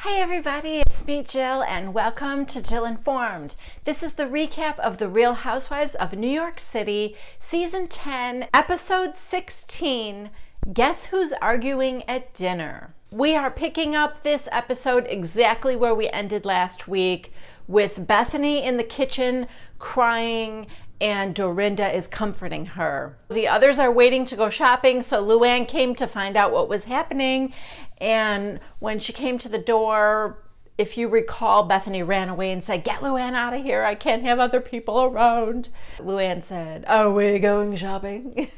Hi everybody, it's me Jill and welcome to Jill Informed. This is the recap of the Real Housewives of New York City, Season 10, Episode 16, Guess Who's Arguing at Dinner? We are picking up this episode exactly where we ended last week, with Bethany in the kitchen crying and Dorinda is comforting her. The others are waiting to go shopping, so Luann came to find out what was happening. And when she came to the door, if you recall, Bethany ran away and said, "Get Luann out of here, I can't have other people around." Luann said, "Are we going shopping?"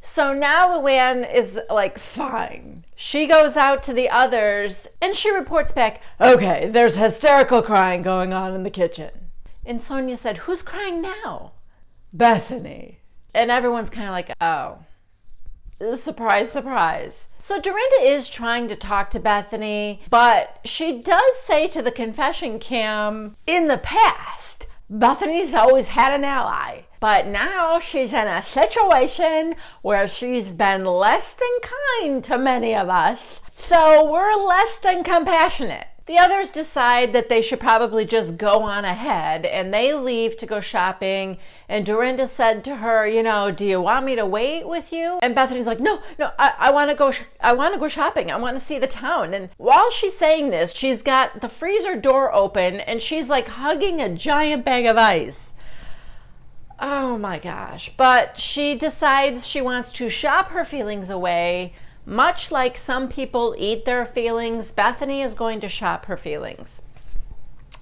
So now Luann is like, fine. She goes out to the others and she reports back, "Okay, there's hysterical crying going on in the kitchen." And Sonia said, "Who's crying now?" "Bethany." And everyone's kind of like, oh, surprise, surprise. So Dorinda is trying to talk to Bethany, but she does say to the confession cam, in the past, Bethany's always had an ally, but now she's in a situation where she's been less than kind to many of us, so we're less than compassionate. The others decide that they should probably just go on ahead, and they leave to go shopping. And Dorinda said to her, "Do you want me to wait with you?" And Bethany's like, no, I want to go. I want to go shopping. I want to see the town. And while she's saying this, she's got the freezer door open, and she's like hugging a giant bag of ice. Oh my gosh! But she decides she wants to shop her feelings away. Much like some people eat their feelings, Bethany is going to shop her feelings.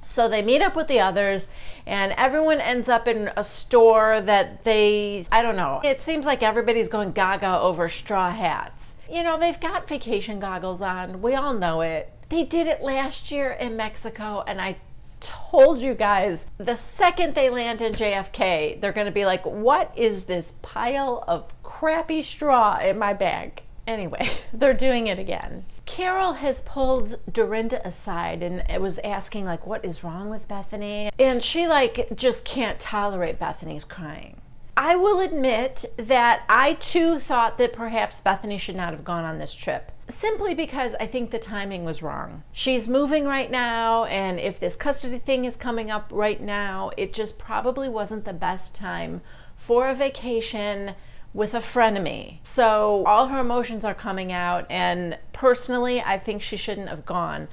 So they meet up with the others, and everyone ends up in a store that I don't know. It seems like everybody's going gaga over straw hats. They've got vacation goggles on. We all know it. They did it last year in Mexico, and I told you guys, the second they land in JFK, they're going to be like, "What is this pile of crappy straw in my bag?" Anyway, they're doing it again. Carol has pulled Dorinda aside and was asking, what is wrong with Bethany? And she, just can't tolerate Bethany's crying. I will admit that I, too, thought that perhaps Bethany should not have gone on this trip, simply because I think the timing was wrong. She's moving right now, and if this custody thing is coming up right now, it just probably wasn't the best time for a vacation with a frenemy. So all her emotions are coming out, and personally, I think she shouldn't have gone.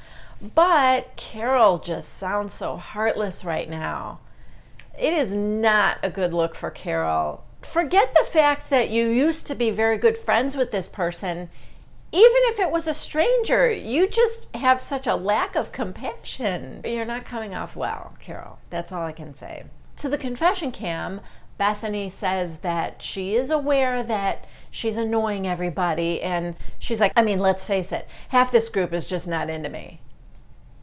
But Carol just sounds so heartless right now. It is not a good look for Carol. Forget the fact that you used to be very good friends with this person. Even if it was a stranger, you just have such a lack of compassion. You're not coming off well, Carol. That's all I can say. To the confession cam, Bethany says that she is aware that she's annoying everybody, and she's like, let's face it, half this group is just not into me.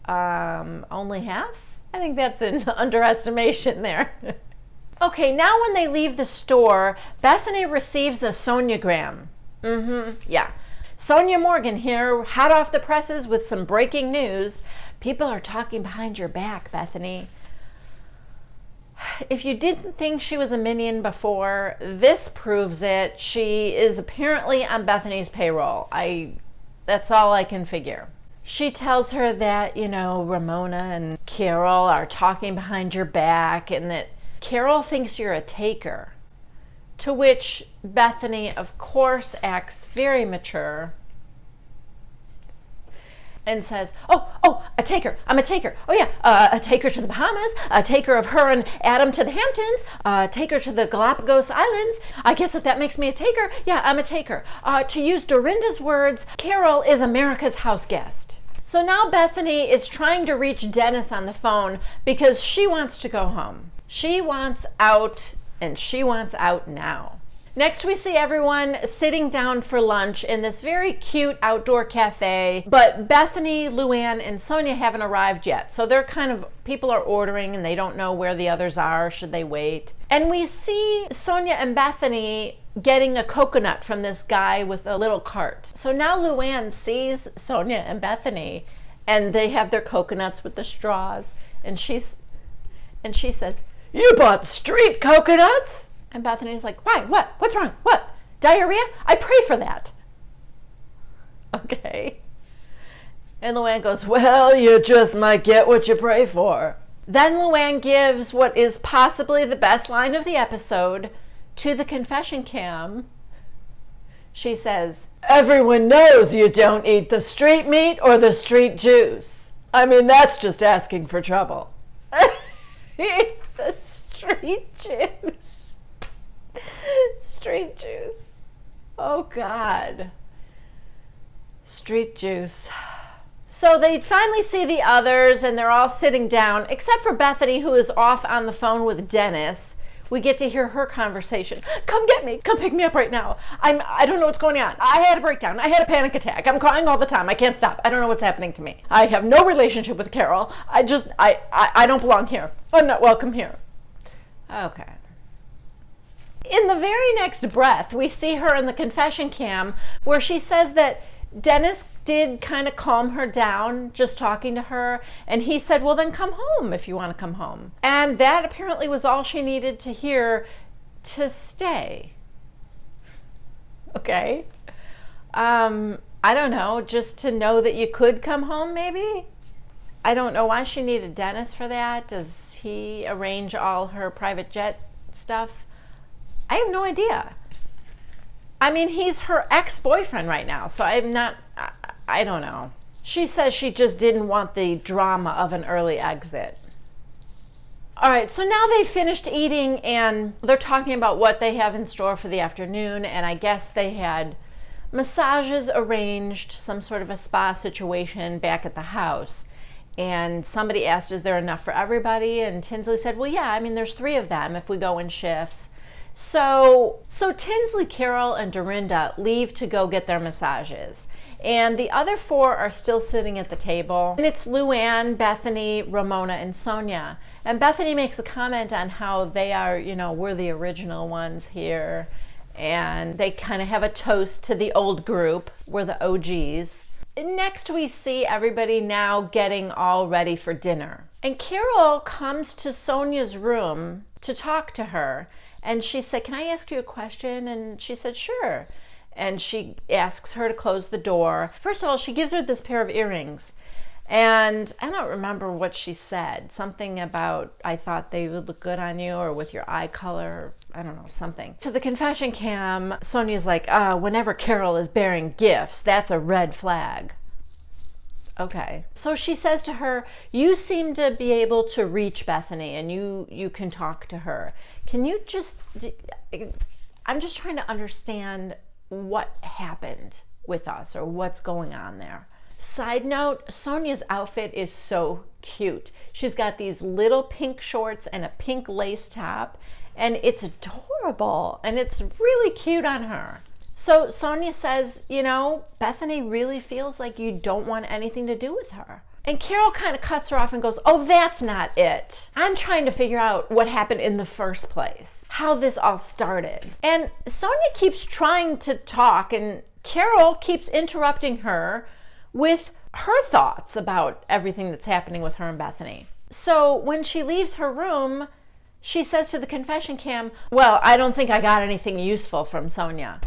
Only half? I think that's an underestimation there. Okay, now when they leave the store, Bethany receives a Sonyagram. Yeah. Sonia Morgan here, hot off the presses with some breaking news. People are talking behind your back, Bethany. If you didn't think she was a minion before, this proves it. She is apparently on Bethany's payroll. That's all I can figure. She tells her that, Ramona and Carol are talking behind your back, and that Carol thinks you're a taker. To which Bethany, of course, acts very mature and says, oh, a taker. I'm a taker. Oh yeah, a taker to the Bahamas, a taker of her and Adam to the Hamptons, a taker to the Galapagos Islands. I guess if that makes me a taker, yeah, I'm a taker. To use Dorinda's words, Carol is America's house guest. So now Bethany is trying to reach Dennis on the phone because she wants to go home. She wants out, and she wants out now. Next, we see everyone sitting down for lunch in this very cute outdoor cafe, but Bethany, Luann, and Sonia haven't arrived yet. So people are ordering and they don't know where the others are. Should they wait? And we see Sonia and Bethany getting a coconut from this guy with a little cart. So now Luann sees Sonia and Bethany, and they have their coconuts with the straws. And she says, "You bought street coconuts?" And Bethany's like, "Why? What? What's wrong? What? Diarrhea? I pray for that." Okay. And Luann goes, well, you just might get what you pray for. Then Luann gives what is possibly the best line of the episode to the confession cam. She says, everyone knows you don't eat the street meat or the street juice. I mean, that's just asking for trouble. The street juice. Street juice. Oh, God. Street juice. So they finally see the others, and they're all sitting down, except for Bethany, who is off on the phone with Dennis. We get to hear her conversation. Come get me. Come pick me up right now. I don't know what's going on. I had a breakdown. I had a panic attack. I'm crying all the time. I can't stop. I don't know what's happening to me. I have no relationship with Carol. I don't belong here. I'm not welcome here. Okay. In the very next breath, we see her in the confession cam where she says that Dennis did kind of calm her down just talking to her, and he said, well, then come home if you want to come home. And that apparently was all she needed to hear to stay. Okay. I don't know, just to know that you could come home, maybe? I don't know why she needed Dennis for that. Does he arrange all her private jet stuff? I have no idea. I mean, he's her ex-boyfriend right now, so I don't know. She says she just didn't want the drama of an early exit. All right, so now they've finished eating, and they're talking about what they have in store for the afternoon, and I guess they had massages arranged, some sort of a spa situation back at the house. And somebody asked, is there enough for everybody? And Tinsley said, well, yeah, I mean, there's 3 of them if we go in shifts. So Tinsley, Carol, and Dorinda leave to go get their massages. And the other 4 are still sitting at the table. And it's Luann, Bethany, Ramona, and Sonia. And Bethany makes a comment on how they are, we're the original ones here. And they kind of have a toast to the old group. We're the OGs. Next, we see everybody now getting all ready for dinner. And Carol comes to Sonia's room to talk to her. And she said, can I ask you a question? And she said, sure. And she asks her to close the door. First of all, she gives her this pair of earrings. And I don't remember what she said. Something about, I thought they would look good on you, or with your eye color. I don't know, something. To the confession cam, Sonia's like, whenever Carol is bearing gifts, that's a red flag. Okay. So she says to her, you seem to be able to reach Bethany, and you can talk to her. Can you I'm just trying to understand what happened with us, or what's going on there. Side note, Sonia's outfit is so cute. She's got these little pink shorts and a pink lace top, and it's adorable, and it's really cute on her. So Sonia says, Bethany really feels like you don't want anything to do with her. And Carol kind of cuts her off and goes, oh, that's not it. I'm trying to figure out what happened in the first place, how this all started. And Sonia keeps trying to talk, and Carol keeps interrupting her with her thoughts about everything that's happening with her and Bethany. So when she leaves her room, she says to the confession cam, well, I don't think I got anything useful from Sonia.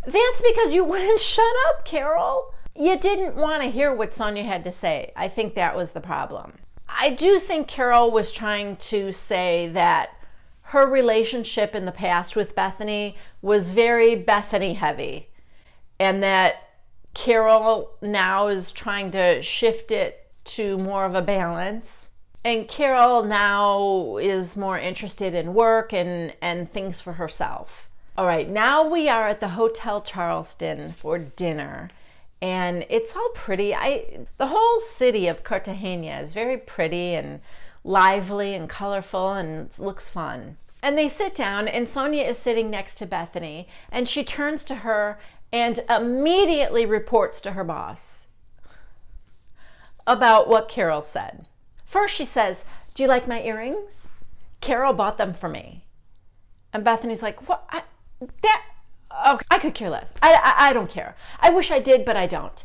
That's because you wouldn't shut up, Carol. You didn't want to hear what Sonia had to say. I think that was the problem. I do think Carol was trying to say that her relationship in the past with Bethany was very Bethany heavy, and that Carol now is trying to shift it to more of a balance. And Carol now is more interested in work and things for herself. All right, now we are at the Hotel Charleston for dinner. And it's all pretty. The whole city of Cartagena is very pretty and lively and colorful, and it looks fun. And they sit down, and Sonia is sitting next to Bethany, and she turns to her and immediately reports to her boss about what Carol said. First, she says, do you like my earrings? Carol bought them for me. And Bethany's like, what? Okay, I could care less. I don't care. I wish I did, but I don't.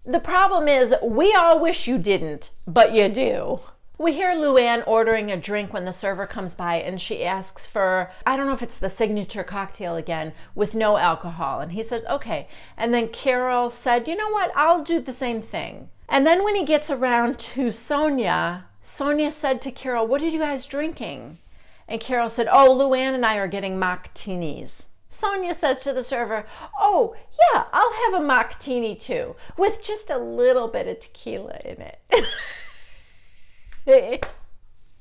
The problem is, we all wish you didn't, but you do. We hear Luann ordering a drink when the server comes by, and she asks for, I don't know if it's the signature cocktail again, with no alcohol. And he says, okay. And then Carol said, you know what, I'll do the same thing. And then when he gets around to Sonia said to Carol, what are you guys drinking? And Carol said, oh, Luann and I are getting mocktinis. Sonia says to the server, oh, yeah, I'll have a mocktini too, with just a little bit of tequila in it.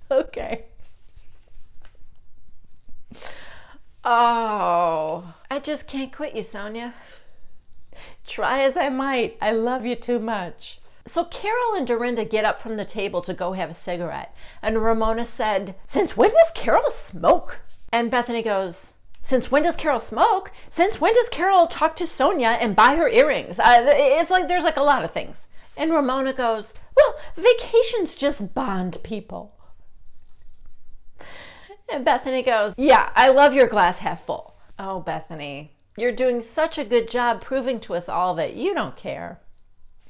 Okay. Oh, I just can't quit you, Sonia. Try as I might, I love you too much. So Carol and Dorinda get up from the table to go have a cigarette. And Ramona said, since when does Carol smoke? And Bethany goes, since when does Carol smoke? Since when does Carol talk to Sonia and buy her earrings? It's like there's like a lot of things. And Ramona goes, well, vacations just bond people. And Bethany goes, yeah, I love your glass half full. Oh, Bethany, you're doing such a good job proving to us all that you don't care.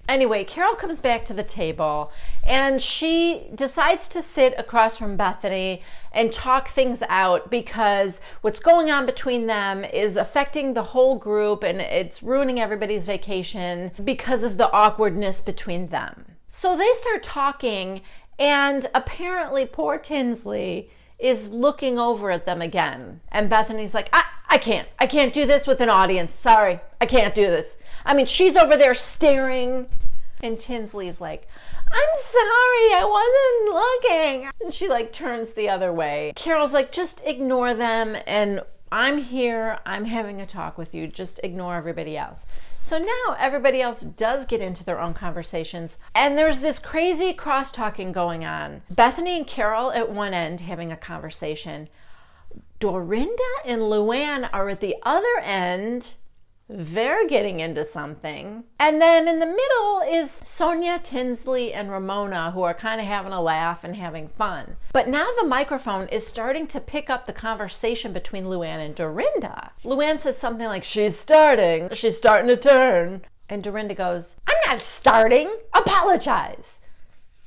Anyway, Carol comes back to the table and she decides to sit across from Bethany and talk things out because what's going on between them is affecting the whole group and it's ruining everybody's vacation because of the awkwardness between them. So they start talking and apparently poor Tinsley is looking over at them again. And Bethany's like, I can't do this with an audience. Sorry, I can't do this. I mean, she's over there staring. And Tinsley's like, I'm sorry, I wasn't looking. And she like turns the other way. Carol's like, just ignore them. And I'm here, I'm having a talk with you. Just ignore everybody else. So now everybody else does get into their own conversations. And there's this crazy cross-talking going on. Bethany and Carol at one end having a conversation. Dorinda and Luann are at the other end. They're getting into something. And then in the middle is Sonia, Tinsley, and Ramona, who are kind of having a laugh and having fun. But now the microphone is starting to pick up the conversation between Luann and Dorinda. Luann says something like, she's starting to turn. And Dorinda goes, I'm not starting, apologize.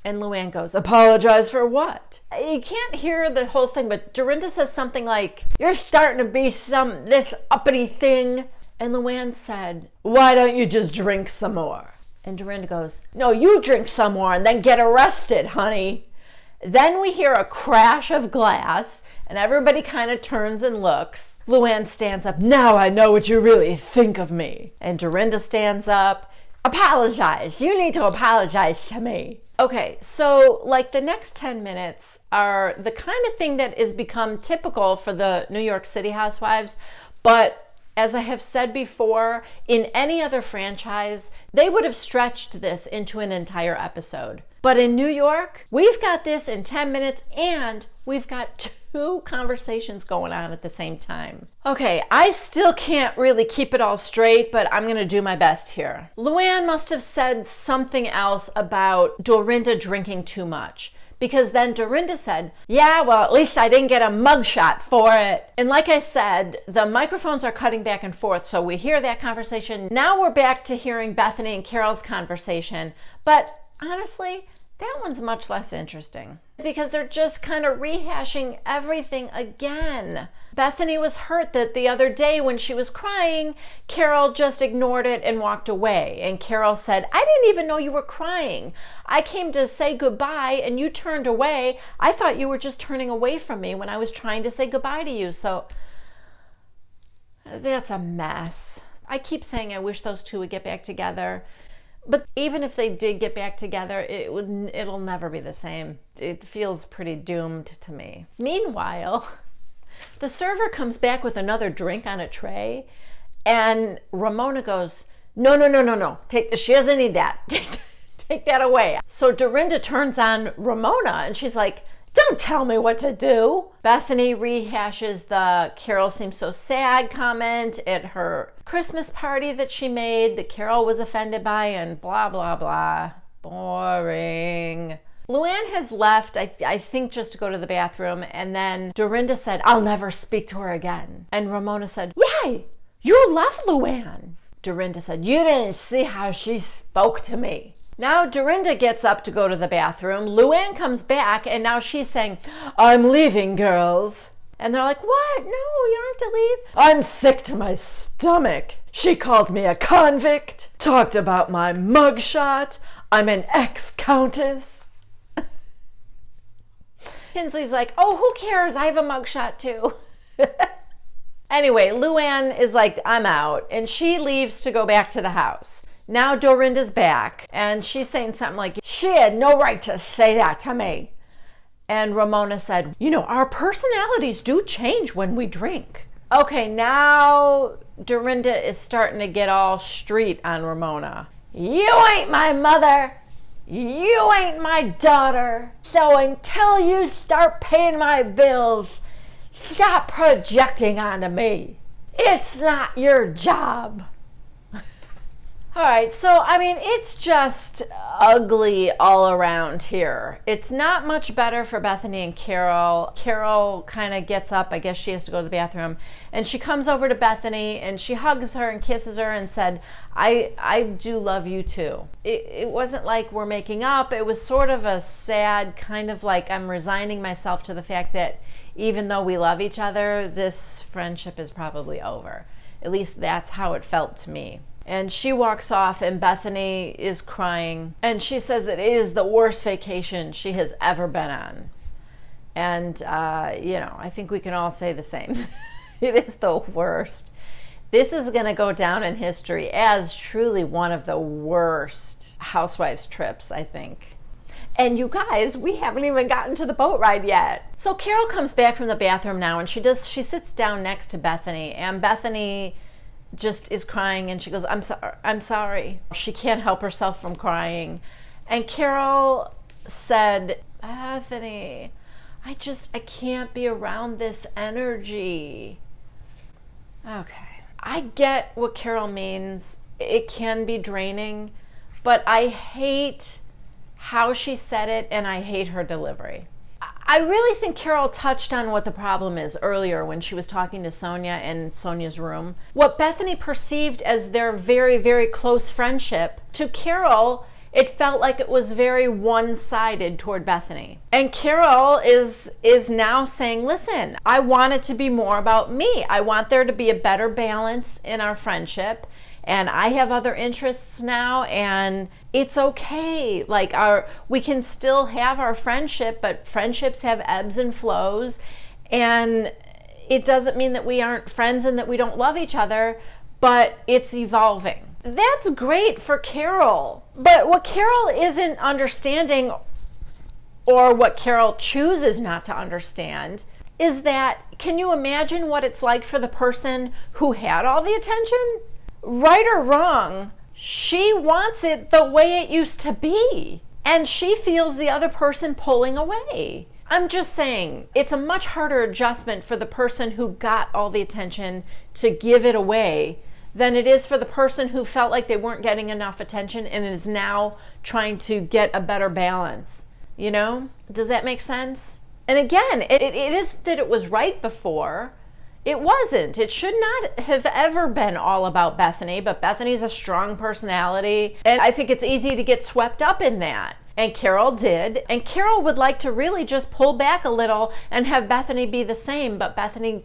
And Luann goes, apologize for what? You can't hear the whole thing, but Dorinda says something like, you're starting to be this uppity thing. And Luann said, why don't you just drink some more? And Dorinda goes, no, you drink some more and then get arrested, honey. Then we hear a crash of glass and everybody kind of turns and looks. Luann stands up, now I know what you really think of me. And Dorinda stands up, apologize. You need to apologize to me. Okay, so like the next 10 minutes are the kind of thing that is become typical for the New York City Housewives, but as I have said before, in any other franchise, they would have stretched this into an entire episode. But in New York, we've got this in 10 minutes and we've got 2 conversations going on at the same time. Okay, I still can't really keep it all straight, but I'm gonna do my best here. Luann must have said something else about Dorinda drinking too much. Because then Dorinda said, yeah, well, at least I didn't get a mugshot for it. And like I said, the microphones are cutting back and forth, so we hear that conversation. Now we're back to hearing Bethany and Carol's conversation. But honestly, that one's much less interesting because they're just kind of rehashing everything again. Bethany was hurt that the other day when she was crying, Carol just ignored it and walked away. And Carol said, I didn't even know you were crying. I came to say goodbye and you turned away. I thought you were just turning away from me when I was trying to say goodbye to you. So that's a mess. I keep saying I wish those two would get back together. But even if they did get back together, it'll never be the same. It feels pretty doomed to me. Meanwhile, the server comes back with another drink on a tray, and Ramona goes, no. She doesn't need that. Take that away. So Dorinda turns on Ramona, and she's like, don't tell me what to do. Bethany rehashes the Carol seems so sad comment at her Christmas party that she made that Carol was offended by and blah, blah, blah. Boring. Luann has left, I think just to go to the bathroom, and then Dorinda said, I'll never speak to her again. And Ramona said, why? You love Luann. Dorinda said, you didn't see how she spoke to me. Now Dorinda gets up to go to the bathroom. Luann comes back, and now she's saying, I'm leaving, girls. And they're like, what? No, you don't have to leave. I'm sick to my stomach. She called me a convict, talked about my mugshot. I'm an ex-countess. Tinsley's like, oh, who cares? I have a mugshot too. Anyway, Luann is like, I'm out. And she leaves to go back to the house. Now Dorinda's back, and she's saying something like, she had no right to say that to me. And Ramona said, you know, our personalities do change when we drink. Okay, now Dorinda is starting to get all street on Ramona. You ain't my mother. You ain't my daughter. So until you start paying my bills, stop projecting onto me. It's not your job. All right, so, I mean, it's just ugly all around here. It's not much better for Bethany and Carol. Carol kind of gets up. I guess she has to go to the bathroom. And she comes over to Bethany, and she hugs her and kisses her and said, I do love you too. It wasn't like we're making up. It was sort of a sad kind of like I'm resigning myself to the fact that even though we love each other, this friendship is probably over. At least that's how it felt to me. And she walks off, and Bethany is crying. And she says that it is the worst vacation she has ever been on. And, you know, I think we can all say the same. It is the worst. This is going to go down in history as truly one of the worst Housewives trips, I think. And you guys, we haven't even gotten to the boat ride yet. So Carol comes back from the bathroom now, and she sits down next to Bethany. And Bethany just is crying, and she goes, I'm sorry. She can't help herself from crying. And Carol said, Bethany, I can't be around this energy. Okay. I get what Carol means. It can be draining, but I hate how she said it, and I hate her delivery. I really think Carol touched on what the problem is earlier when she was talking to Sonia in Sonia's room. What Bethany perceived as their very, very close friendship, to Carol, it felt like it was very one-sided toward Bethany. And Carol is now saying, listen, I want it to be more about me. I want there to be a better balance in our friendship. And I have other interests now, and it's okay. Like we can still have our friendship, but friendships have ebbs and flows. And it doesn't mean that we aren't friends and that we don't love each other, but it's evolving. That's great for Carol. But what Carol isn't understanding, or what Carol chooses not to understand, is that, can you imagine what it's like for the person who had all the attention? Right or wrong, she wants it the way it used to be. And she feels the other person pulling away. I'm just saying, it's a much harder adjustment for the person who got all the attention to give it away than it is for the person who felt like they weren't getting enough attention and is now trying to get a better balance. You know? Does that make sense? And again, it isn't that it was right before. It wasn't. It should not have ever been all about Bethany, but Bethany's a strong personality, and I think it's easy to get swept up in that. And Carol did, and Carol would like to really just pull back a little and have Bethany be the same, but Bethany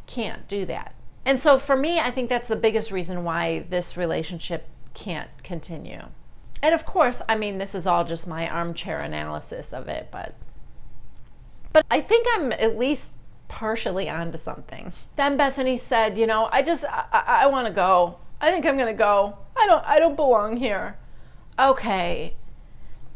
can't do that. And so for me, I think that's the biggest reason why this relationship can't continue. And of course, I mean, this is all just my armchair analysis of it, but I think I'm at least partially onto something. Then Bethany said, you know, I want to go. I think I'm going to go. I don't belong here. Okay.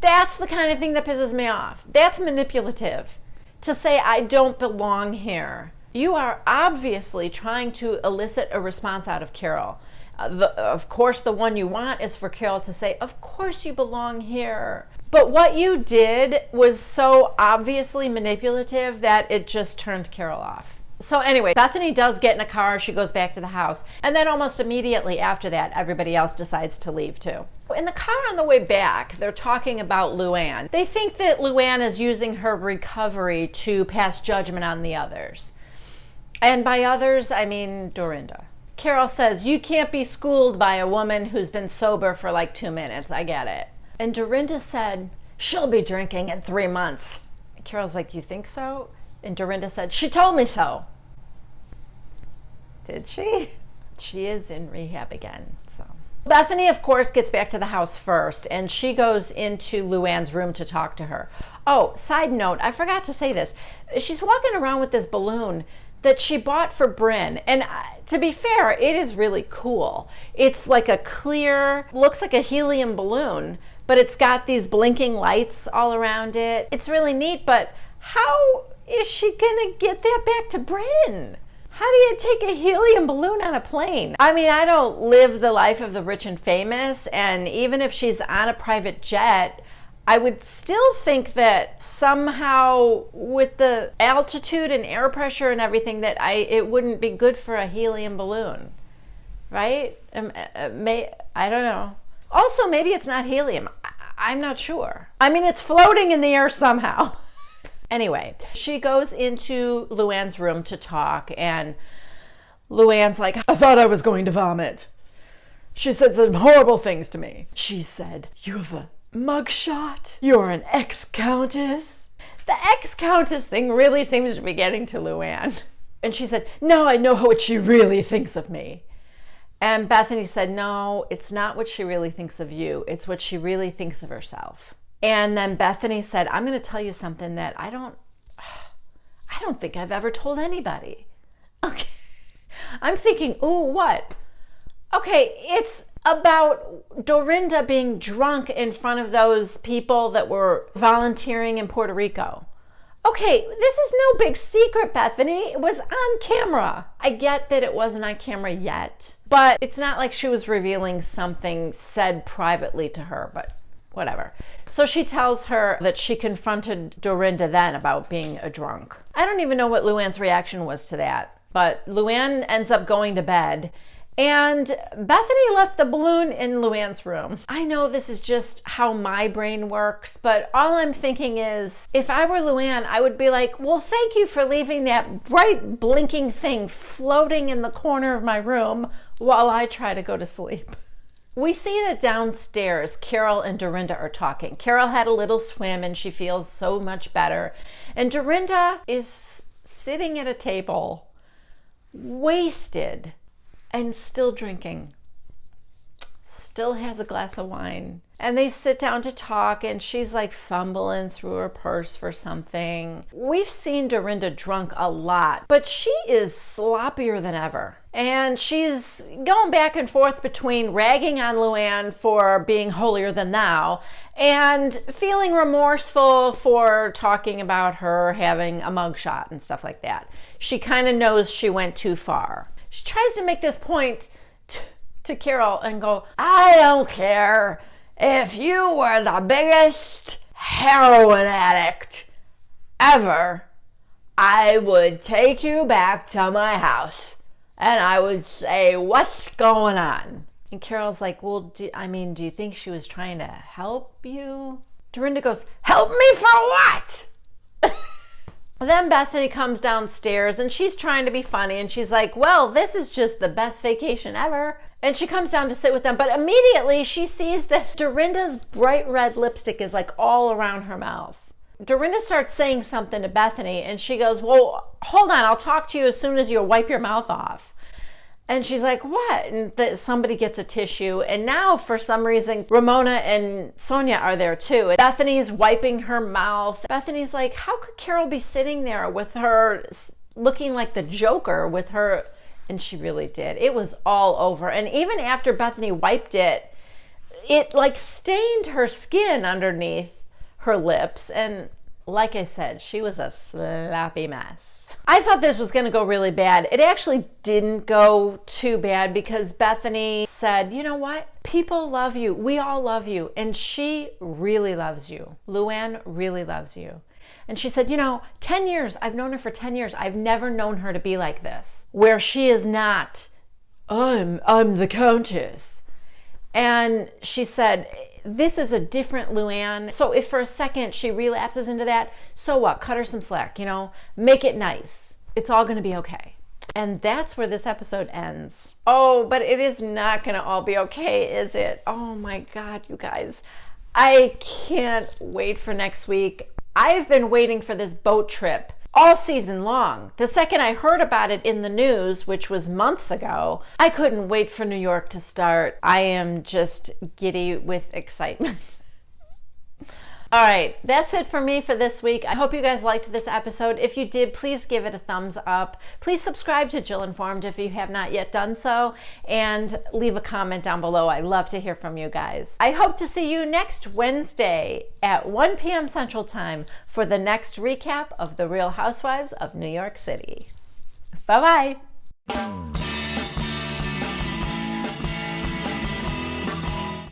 That's the kind of thing that pisses me off. That's manipulative. To say I don't belong here. You are obviously trying to elicit a response out of Carol. Of course, the one you want is for Carol to say, of course you belong here. But what you did was so obviously manipulative that it just turned Carol off. So anyway, Bethany does get in a car. She goes back to the house. And then almost immediately after that, everybody else decides to leave too. In the car on the way back, they're talking about Luann. They think that Luann is using her recovery to pass judgment on the others. And by others, I mean Dorinda. Carol says, you can't be schooled by a woman who's been sober for like 2 minutes. I get it. And Dorinda said, she'll be drinking in 3 months. And Carol's like, you think so? And Dorinda said, she told me so. Did she? She is in rehab again, so. Bethany, of course, gets back to the house first, and she goes into Luann's room to talk to her. Oh, side note, I forgot to say this. She's walking around with this balloon that she bought for Bryn, and to be fair, it is really cool. It's like a clear, looks like a helium balloon, but it's got these blinking lights all around it. It's really neat, but how is she gonna get that back to Bryn? How do you take a helium balloon on a plane? I mean, I don't live the life of the rich and famous, and even if she's on a private jet, I would still think that somehow with the altitude and air pressure and everything that it wouldn't be good for a helium balloon, right? I don't know. Also, maybe it's not helium. I'm not sure. I mean, it's floating in the air somehow. Anyway, she goes into Luann's room to talk, and Luann's like, I thought I was going to vomit. She said some horrible things to me. She said, you have a mugshot? You're an ex-countess? The ex-countess thing really seems to be getting to Luann. And she said, now I know what she really thinks of me. And Bethany said, no, it's not what she really thinks of you. It's what she really thinks of herself. And then Bethany said, I'm going to tell you something that I don't think I've ever told anybody. Okay. I'm thinking, ooh, what? Okay, it's about Dorinda being drunk in front of those people that were volunteering in Puerto Rico. Okay, this is no big secret, Bethany. It was on camera. I get that it wasn't on camera yet, but it's not like she was revealing something said privately to her, but whatever. So she tells her that she confronted Dorinda then about being a drunk. I don't even know what Luann's reaction was to that, but Luann ends up going to bed, and Bethany left the balloon in Luann's room. I know this is just how my brain works, but all I'm thinking is, if I were Luann, I would be like, well, thank you for leaving that bright blinking thing floating in the corner of my room while I try to go to sleep. We see that downstairs, Carol and Dorinda are talking. Carol had a little swim and she feels so much better. And Dorinda is sitting at a table, wasted, and still drinking. Still has a glass of wine. And they sit down to talk, and she's like fumbling through her purse for something. We've seen Dorinda drunk a lot, but she is sloppier than ever. And she's going back and forth between ragging on Luann for being holier than thou and feeling remorseful for talking about her having a mugshot and stuff like that. She kind of knows she went too far. She tries to make this point to Carol and go, I don't care if you were the biggest heroin addict ever, I would take you back to my house and I would say, what's going on? And Carol's like, well, do you think she was trying to help you? Dorinda goes, help me for what? Then Bethany comes downstairs and she's trying to be funny and she's like, well, this is just the best vacation ever. And she comes down to sit with them, but immediately she sees that Dorinda's bright red lipstick is like all around her mouth. Dorinda starts saying something to Bethany and she goes, well, hold on, I'll talk to you as soon as you wipe your mouth off. And she's like, what? And somebody gets a tissue. And now, for some reason, Ramona and Sonia are there too. And Bethany's wiping her mouth. Bethany's like, how could Carol be sitting there with her looking like the Joker with her? And she really did. It was all over. And even after Bethany wiped it, it like stained her skin underneath her lips. And like I said, she was a sloppy mess. I thought this was going to go really bad. It actually didn't go too bad because Bethany said, you know what? People love you. We all love you. And she really loves you. Luann really loves you. And she said, 10 years, I've known her for 10 years. I've never known her to be like this, where she is not, I'm the Countess. And she said, this is a different Luann. So if for a second she relapses into that, so what? Cut her some slack, make it nice. It's all going to be okay. And that's where this episode ends. Oh, but it is not going to all be okay, is it? Oh my God, you guys. I can't wait for next week. I've been waiting for this boat trip all season long. The second I heard about it in the news, which was months ago, I couldn't wait for New York to start. I am just giddy with excitement. All right, that's it for me for this week. I hope you guys liked this episode. If you did, please give it a thumbs up. Please subscribe to Jill Informed if you have not yet done so, and leave a comment down below. I love to hear from you guys. I hope to see you next Wednesday at 1 p.m. Central Time for the next recap of The Real Housewives of New York City. Bye-bye.